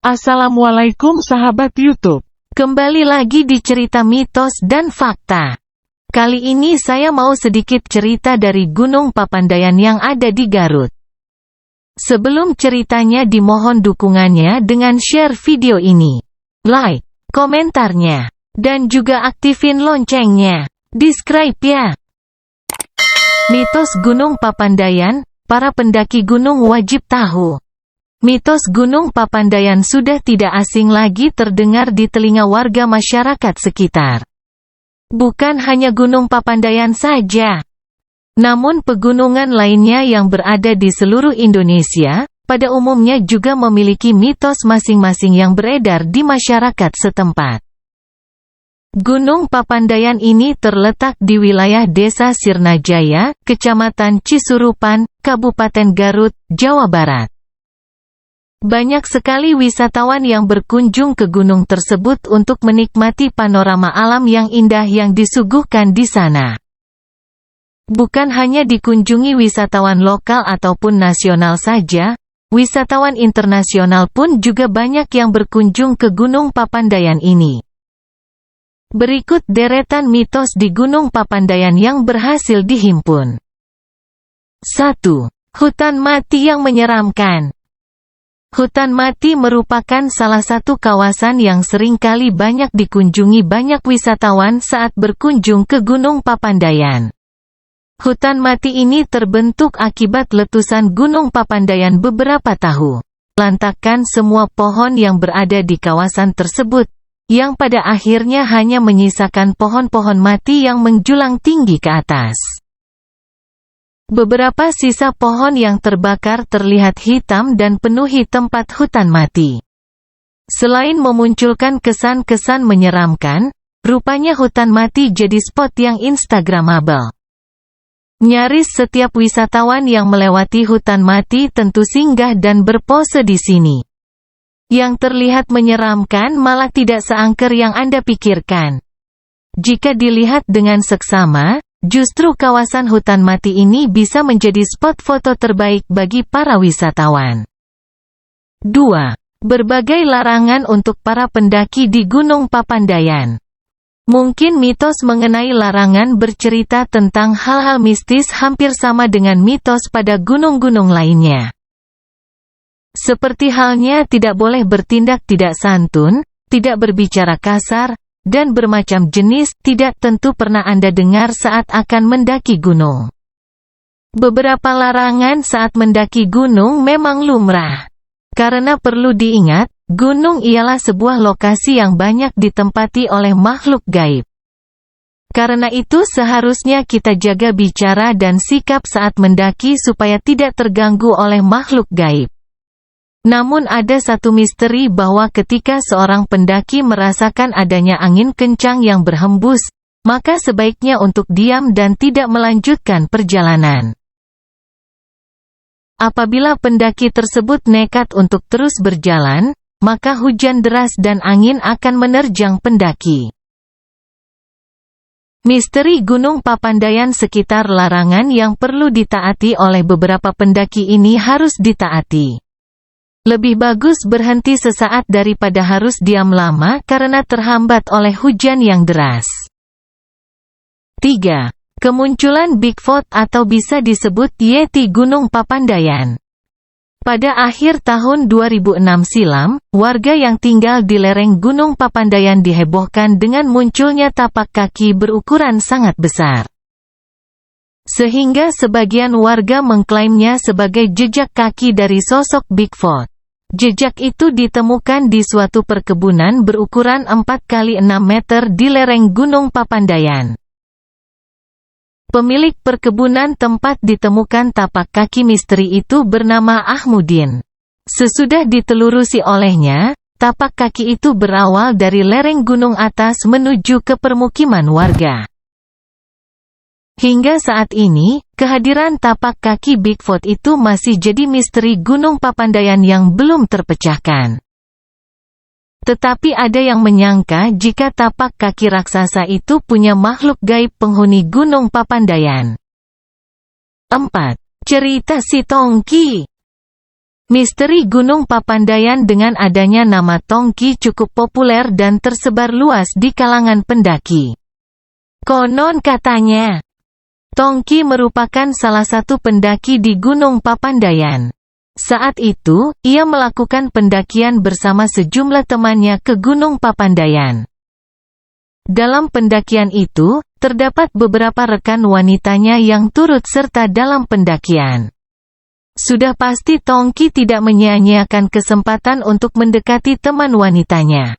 Assalamualaikum sahabat YouTube. Kembali lagi di cerita mitos dan fakta. Kali ini saya mau sedikit cerita dari Gunung Papandayan yang ada di Garut. Sebelum ceritanya dimohon dukungannya dengan share video ini, like, komentarnya, dan juga aktifin loncengnya. Subscribe ya. Mitos Gunung Papandayan, para pendaki gunung wajib tahu. Mitos Gunung Papandayan sudah tidak asing lagi terdengar di telinga warga masyarakat sekitar. Bukan hanya Gunung Papandayan saja, namun pegunungan lainnya yang berada di seluruh Indonesia, pada umumnya juga memiliki mitos masing-masing yang beredar di masyarakat setempat. Gunung Papandayan ini terletak di wilayah Desa Sirnajaya, Kecamatan Cisurupan, Kabupaten Garut, Jawa Barat. Banyak sekali wisatawan yang berkunjung ke gunung tersebut untuk menikmati panorama alam yang indah yang disuguhkan di sana. Bukan hanya dikunjungi wisatawan lokal ataupun nasional saja, wisatawan internasional pun juga banyak yang berkunjung ke Gunung Papandayan ini. Berikut deretan mitos di Gunung Papandayan yang berhasil dihimpun. 1. Hutan mati yang menyeramkan. Hutan mati merupakan salah satu kawasan yang seringkali banyak dikunjungi banyak wisatawan saat berkunjung ke Gunung Papandayan. Hutan mati ini terbentuk akibat letusan Gunung Papandayan beberapa tahun. Lantakan semua pohon yang berada di kawasan tersebut, yang pada akhirnya hanya menyisakan pohon-pohon mati yang menjulang tinggi ke atas. Beberapa sisa pohon yang terbakar terlihat hitam dan penuhi tempat hutan mati. Selain memunculkan kesan-kesan menyeramkan, rupanya hutan mati jadi spot yang instagramable. Nyaris setiap wisatawan yang melewati hutan mati tentu singgah dan berpose di sini. Yang terlihat menyeramkan malah tidak seangker yang Anda pikirkan. Jika dilihat dengan seksama, justru kawasan hutan mati ini bisa menjadi spot foto terbaik bagi para wisatawan. 2. Berbagai larangan untuk para pendaki di Gunung Papandayan. Mungkin mitos mengenai larangan bercerita tentang hal-hal mistis hampir sama dengan mitos pada gunung-gunung lainnya. Seperti halnya tidak boleh bertindak tidak santun, tidak berbicara kasar, dan bermacam jenis, tidak tentu pernah Anda dengar saat akan mendaki gunung. Beberapa larangan saat mendaki gunung memang lumrah. Karena perlu diingat, gunung ialah sebuah lokasi yang banyak ditempati oleh makhluk gaib. Karena itu seharusnya kita jaga bicara dan sikap saat mendaki supaya tidak terganggu oleh makhluk gaib. Namun ada satu misteri bahwa ketika seorang pendaki merasakan adanya angin kencang yang berhembus, maka sebaiknya untuk diam dan tidak melanjutkan perjalanan. Apabila pendaki tersebut nekat untuk terus berjalan, maka hujan deras dan angin akan menerjang pendaki. Misteri Gunung Papandayan sekitar larangan yang perlu ditaati oleh beberapa pendaki ini harus ditaati. Lebih bagus berhenti sesaat daripada harus diam lama karena terhambat oleh hujan yang deras. 3. Kemunculan Bigfoot atau bisa disebut Yeti Gunung Papandayan. Pada akhir tahun 2006 silam, warga yang tinggal di lereng Gunung Papandayan dihebohkan dengan munculnya tapak kaki berukuran sangat besar. Sehingga sebagian warga mengklaimnya sebagai jejak kaki dari sosok Bigfoot. Jejak itu ditemukan di suatu perkebunan berukuran 4x6 meter di lereng Gunung Papandayan. Pemilik perkebunan tempat ditemukan tapak kaki misteri itu bernama Ahmudin. Sesudah ditelurusi olehnya, tapak kaki itu berawal dari lereng gunung atas menuju ke permukiman warga. Hingga saat ini, kehadiran tapak kaki Bigfoot itu masih jadi misteri Gunung Papandayan yang belum terpecahkan. Tetapi ada yang menyangka jika tapak kaki raksasa itu punya makhluk gaib penghuni Gunung Papandayan. 4. Cerita si Tongki. Misteri Gunung Papandayan dengan adanya nama Tongki cukup populer dan tersebar luas di kalangan pendaki. Konon katanya, Tongki merupakan salah satu pendaki di Gunung Papandayan. Saat itu, ia melakukan pendakian bersama sejumlah temannya ke Gunung Papandayan. Dalam pendakian itu, terdapat beberapa rekan wanitanya yang turut serta dalam pendakian. Sudah pasti Tongki tidak menyia-nyiakan kesempatan untuk mendekati teman wanitanya.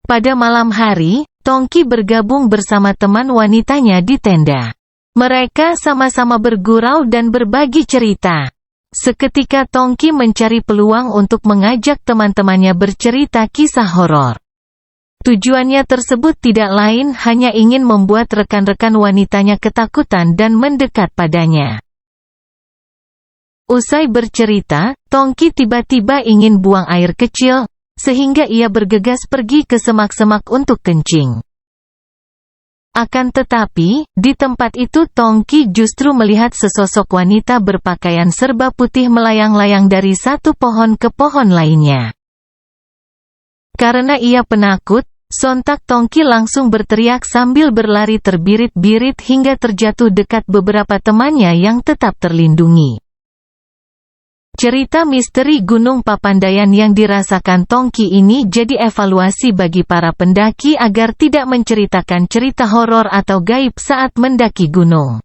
Pada malam hari, Tongki bergabung bersama teman wanitanya di tenda. Mereka sama-sama bergurau dan berbagi cerita. Seketika Tongki mencari peluang untuk mengajak teman-temannya bercerita kisah horor. Tujuannya tersebut tidak lain hanya ingin membuat rekan-rekan wanitanya ketakutan dan mendekat padanya. Usai bercerita, Tongki tiba-tiba ingin buang air kecil, sehingga ia bergegas pergi ke semak-semak untuk kencing. Akan tetapi, di tempat itu Tongki justru melihat sesosok wanita berpakaian serba putih melayang-layang dari satu pohon ke pohon lainnya. Karena ia penakut, sontak Tongki langsung berteriak sambil berlari terbirit-birit hingga terjatuh dekat beberapa temannya yang tetap terlindungi. Cerita misteri Gunung Papandayan yang dirasakan Tongki ini jadi evaluasi bagi para pendaki agar tidak menceritakan cerita horor atau gaib saat mendaki gunung.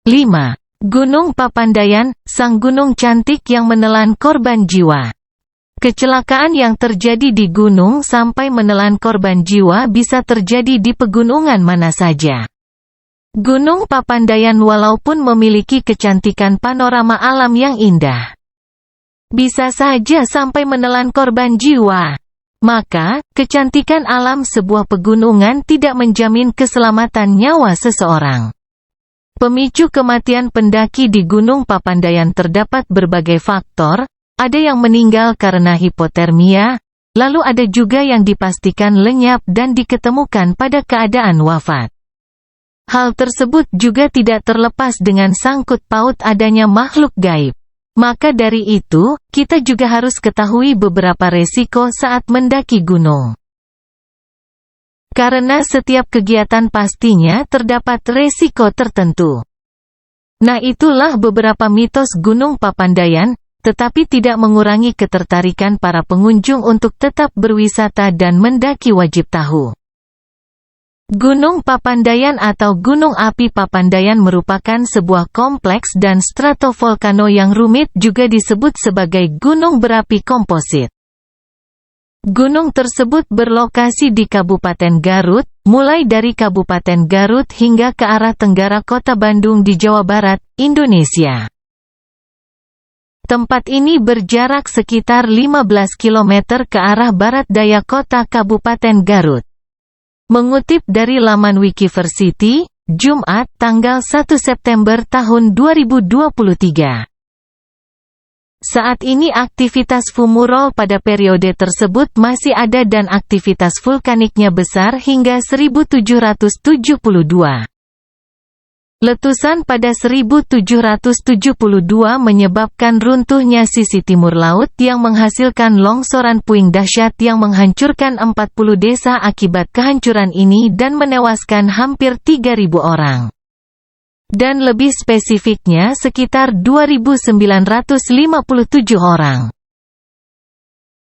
5. Gunung Papandayan, sang gunung cantik yang menelan korban jiwa. Kecelakaan yang terjadi di gunung sampai menelan korban jiwa bisa terjadi di pegunungan mana saja. Gunung Papandayan walaupun memiliki kecantikan panorama alam yang indah, bisa saja sampai menelan korban jiwa. Maka, kecantikan alam sebuah pegunungan tidak menjamin keselamatan nyawa seseorang. Pemicu kematian pendaki di Gunung Papandayan terdapat berbagai faktor, ada yang meninggal karena hipotermia, lalu ada juga yang dipastikan lenyap dan diketemukan pada keadaan wafat. Hal tersebut juga tidak terlepas dengan sangkut paut adanya makhluk gaib. Maka dari itu, kita juga harus ketahui beberapa resiko saat mendaki gunung. Karena setiap kegiatan pastinya terdapat resiko tertentu. Nah, itulah beberapa mitos Gunung Papandayan, tetapi tidak mengurangi ketertarikan para pengunjung untuk tetap berwisata dan mendaki wajib tahu. Gunung Papandayan atau Gunung Api Papandayan merupakan sebuah kompleks dan stratovolcano yang rumit, juga disebut sebagai gunung berapi komposit. Gunung tersebut berlokasi di Kabupaten Garut, mulai dari Kabupaten Garut hingga ke arah tenggara Kota Bandung di Jawa Barat, Indonesia. Tempat ini berjarak sekitar 15 km ke arah barat daya kota Kabupaten Garut. Mengutip dari laman Wikiversity, Jumat, tanggal 1 September tahun 2023. Saat ini aktivitas fumarole pada periode tersebut masih ada dan aktivitas vulkaniknya besar hingga 1772. Letusan pada 1772 menyebabkan runtuhnya sisi timur laut yang menghasilkan longsoran puing dahsyat yang menghancurkan 40 desa. Akibat kehancuran ini dan menewaskan hampir 3.000 orang. Dan lebih spesifiknya sekitar 2.957 orang.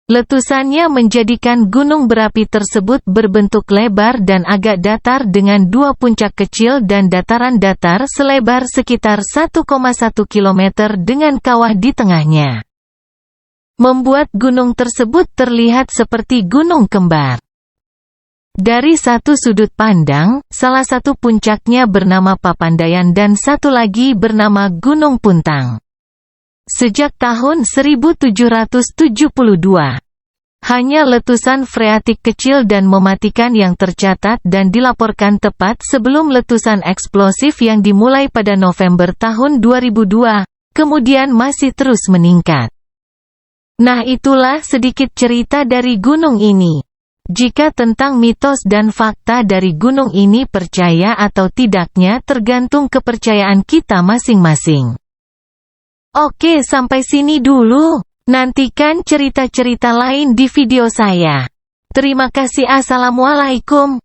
Letusannya menjadikan gunung berapi tersebut berbentuk lebar dan agak datar dengan dua puncak kecil dan dataran datar selebar sekitar 1,1 km dengan kawah di tengahnya. Membuat gunung tersebut terlihat seperti gunung kembar. Dari satu sudut pandang, salah satu puncaknya bernama Papandayan dan satu lagi bernama Gunung Puntang. Sejak tahun 1772, hanya letusan freatik kecil dan mematikan yang tercatat dan dilaporkan tepat sebelum letusan eksplosif yang dimulai pada November tahun 2002, kemudian masih terus meningkat. Nah, itulah sedikit cerita dari gunung ini. Jika tentang mitos dan fakta dari gunung ini percaya atau tidaknya tergantung kepercayaan kita masing-masing. Oke, sampai sini dulu. Nantikan cerita-cerita lain di video saya. Terima kasih. Assalamualaikum.